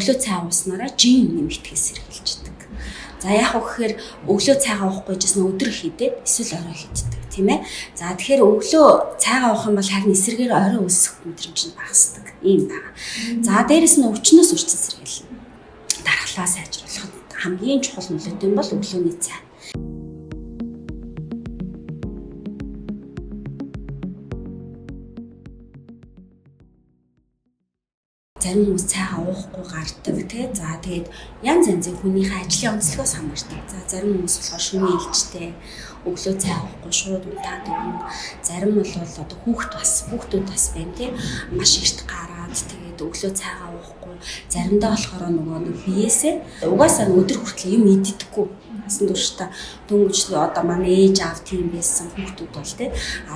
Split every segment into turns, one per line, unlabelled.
өглөө цай ууснараа жин нэмэгдэхээс сэргийлждэг. За яг гэхээр өглөө цайгаа уухгүй жисэн өдөр хийдээд эсвэл орой хийдэг тийм ээ. За тэгэхээр өглөө цайгаа уух юм бол харин эсрэгээр орой өсөх мэдрэмж нь багасдаг юм байна. За дээрэс нь өвчнөөс үрчэн сэргийлнэ. Дархлаа сайжруулахад хамгийн чухал нөлөөтэй нь бол өглөөний цай. Зарим хүмүүс цайгаа уухгүй гардаг тий. За тэгээд янз янзын хүнийхээ ажлын онцлогоос хамаардаг. За зарим хүмүүс болохоор шөнийн ээлжтэй өглөө цай уухгүй шууд унтаад ирнэ. Зарим бол одоо хүүхдүүд бас байна тий. Маш эрт гараад тэгээд өглөө цайгаа уухгүй. Заримдаа болохоор нэг биеэсээ угаасаа өдөр хүртэл юм иддэггүй. Насан туршдаа дөнгөж одоо манай ээж аав тийм байсан хүүхдүүд бол тий.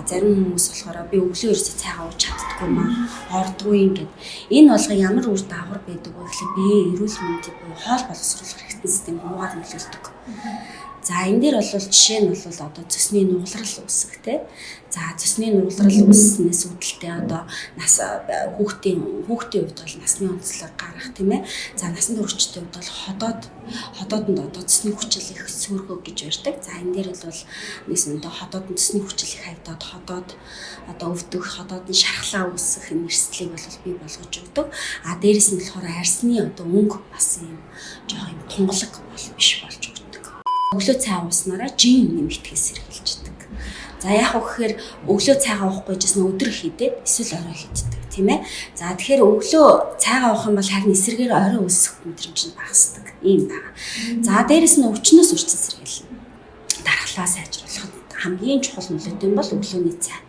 Зарим хүмүүс болохоор би өглөө ерөөсөө цайгаа ууж чаддаггүй маа. Ордгүй ингээд энэ болгоо ямар үр дагавар байдаг вэ гэхэл бие эрүүл мэндийн буюу хоол боловсруулах хэрэгтэн систем хуугаар нөлөөлдөг. За энэ дээр бол жишээ нь бол одоо цөсний нугалрал үүсэх тий. За цөсний нугалрал үүснээс үүдэлтэй одоо нас хүүхдийн хувьд бол насны онцлог гарах тийм ээ. За насан туршидчдын хувьд бол ходоодонд одоо цөсний хүчил их сөргөө гэж ярьдаг. За энэ дээр бол нэгэн одоо ходоодонд цөсний хүчил их хайдаад ходоод одоо өвдөх, ходоод нь шархлаа үүсэх энэ эрсдлийг бол бий болгож өгдөг. Дээрэс нь болохоор арсны одоо өнгө бас юм жоох юм тунгалаг бол биш болж өгдөг. Өглөө цай ууснараа жин нэмэгдэхээс сэргийлждэг. За яг гэхээр өглөө цайгаа уухгүй жисэн өдөр хийдээд эсвэл орой хийдэг тийм ээ. За тэгэхээр өглөө цайгаа уух юм бол харин эсрэгээр орой өсөх мэдрэмж нь багасдаг юм байна. За дээрэс нь өвчнөөс үрчэн сэргийлнэ. Дархлаа сайжруулахад хамгийн чухал нөлөөтэй нь бол өглөөний цай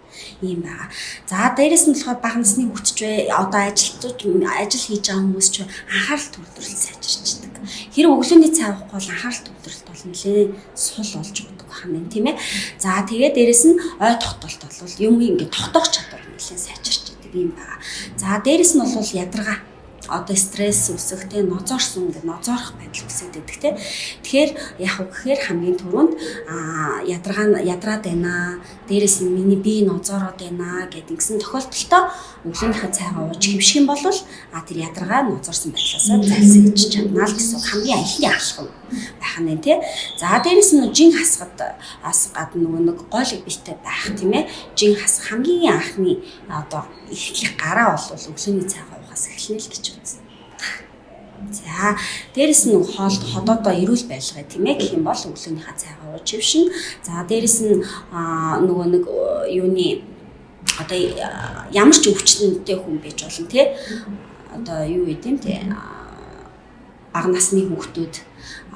юм байна. За дээрэс нь болохоор бага насны хүүхдч бай одоо ажил хийж байгаа хүмүүс ч анхаарал төвлөрөл сайжирчдаг. Хэрэв өглөөний цай уухгүй бол анхаарал төвлөрөлт бол нэлээд сул болж өгдөг хэмээн тийм ээ. За тэгээд дээрэс нь ой тогтолт бол юм ингээд тогтоох чадвар нэлээд сайжирчдаг юм байна. За дээрэс нь бол ядаргаа одоо стресс үүсэх тийм ноцоорсон ингээд ноцоорох байдал үүсээд байдаг тийм. Тэгэхээр яг гэхээр хамгийн түрүүнд ядраад байна. Дээрээс нь миний бие ноцоороод байна гэсэн тохиолдолдоо өглөөнийхөө цайгаа ууж хөвших юм бол тэр ядаргаа ноцоорсон байдлаасаа залсаж чадна л гэсэн хамгийн анхны алхам байх нь тийм. За дээрээс нь жин хасгад нэг гол биштэй байх тийм ээ. Жин хасах хамгийн анхны одоо эхлэх гараа бол өглөөний цайгаа уухаас эхэлнэ л гэж үзсэн. За дээрэс нь ходоодоо эрүүл байлгаа тийм ээ гэх юм бол өглөөнийхөө цайгаа ууж хөвшин. За дээрэс нь нэг юуны одоо ямар ч өвчтөнтэй хүн байж болно тий. Одоо юу гэдэм тий. Бага насны хүүхдүүд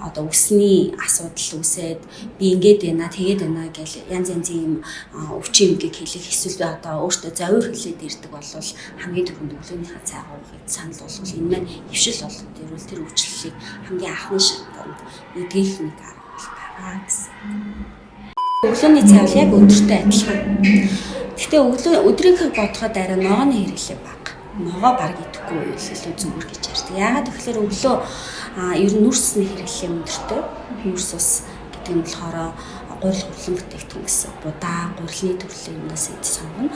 одоо өсний асуудал үүсээд би ингээд байна тэгээд байна гэл янз янзын өвчин юмгийг хэлэх эсвэл одоо өөртөө завир хэлээд ирдэг бол хамгийн түрүүнд өглөөнийхөө цайгаа уухыг санал болгох энэ маань хөвшил болоод ирвэл тэр өвчлөлийг хамгийн анхны шатанд эдгэх нэг арга бол байгаа гэсэн. Өглөөний цай бол яг өдөртэй адилхан. Гэхдээ өдрийнхөө бодоход арай ногооны хэрэглээ бага. Ногоо баг идэхгүй юу илүү зүгээр гэж ярьдаг. Яагаад тэгэхээр өглөө ер нь нүрс усны хэрэглээ өндөртэй. Нүрс ус гэдэг нь болохоор гурил хурлан бүтээгдэхүүн гэсэн. Будаа, гурилны төрлийн юмнаас сонгоно.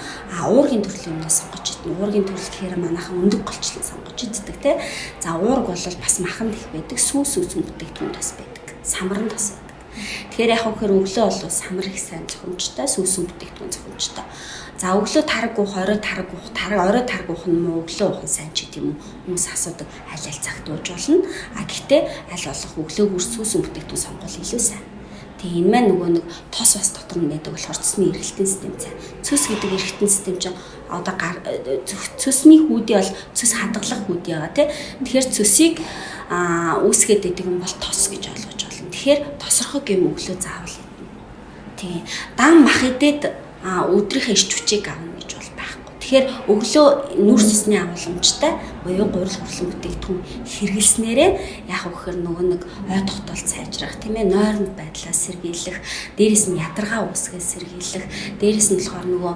Уургийн төрлийн юмнаас сонгож идэх. Уургийн төрөл гэхээр манайхан өндөг голчлон сонгож иддэг те. За уург бол бас маханд их байдаг. Сүүс бүтээгдэхүүн бас байдаг. Самран бас байдаг. Тэгэхээр яг хөөр өглөө бол самар их сайн зохимжтой, сүүс бүтээгдэхүүн зохимжтой. За өглөө тараг уух, орой тараг уух нь муу, өглөө уух нь сайн ч гэдэг юм уу хүмүүс асуудаг аль цагт ууж болно. Гэхдээ аль болох өглөөгөр сүүс бүтээгдэхүүн сонгол илүү сайн. Тэгээ энэ маань нөгөө нэг тос бас дотор нь байдаг болохоор цэсний эргэлтэн систем цай. Цэс гэдэг эргэлтэн систем чинь одоо цэсний хүүдий бол цэс хадгалах хүүдий байгаа тий. Тэгэхээр цэсийг үүсгээд байдаг юм бол тос гэж ойлгож байна. Тэгэхээр тосрохог юм өглөө заавал идэнэ. Тий. Дан мах идээд өдрийнхөө эрч хүчийг авна гэж бол байхгүй. Тэгэхээр өглөө нүрс усны агуулмжтай буюу гурил хурлан бүтээгдэхүүн хэрэглэснээрээ яг өгөхөр нөгөө нэг ой тогтоолт сайжрах тийм ээ нойрон байдлаа сэргийлэх, дээрэс нь ядаргаа үүсгээс сэргийлэх, дээрэс нь болохоор нөгөө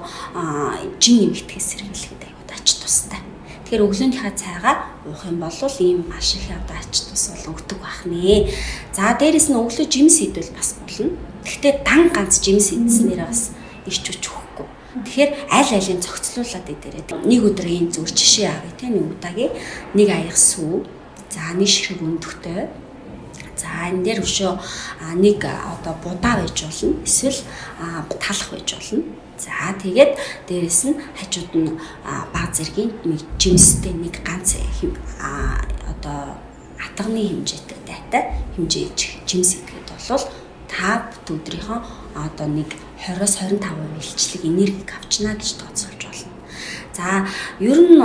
жин нэмэгдэхээс сэргийлэхэд аюул ач тустай. Тэгэхээр өглөөнийхөө цайгаа уух юм бол ийм маш их одоо ач тус бол өгдөг байх нэ. За дээрэс нь өглөө жимс идвэл бас болно. Гэхдээ дан ганц жимс идснээр бас ирч өгөхгүй. Тэгэхээр аль алийг зохицлуулаад идээрэй. Нэг өдөр ийм зүгээр жишээ авъя тийм нэг удаагийн нэг аяг сүү. За нэг ширхэг өндөгтэй. За энэ дээр өшөө нэг одоо будаа байж болно. Эсвэл талах байж болно. За тэгээд дээрэс нь хажууд нь баг зэргийн нэг жимстэй нэг ганц одоо атганы хэмжээтэй дайтай хэмжээ жимс идэхэд бол та бүт өдрийнхөө одоо нэг 20-25% илчлэг энергийг авчна гэж тооцоолж болно. За ер нь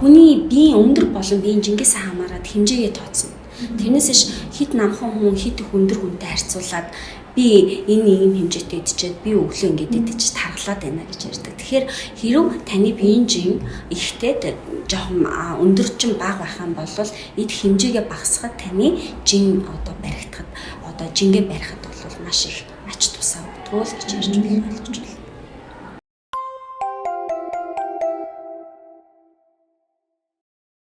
хүний биеийн өндөр болон биеийн жингээс хамаарат хэмжээгээ тооцно. Тэрнээс иш хит намхан хүн хит их өндөр хүнтэй харьцуулаад би энэ ийм хэмжээтэй идчихэд би өглөө ингэж идэж тархлаад байна гэж ярьдаг. Тэгэхээр хэрв таны биеийн жин ихтэй жоохон өндөрчин бага байх юм бол эд хэмжээгээ багасгахад таны жин одоо баригдахад одоо жингээ барихад бол маш их ач тусаа өгдөг л гэж ярьж болох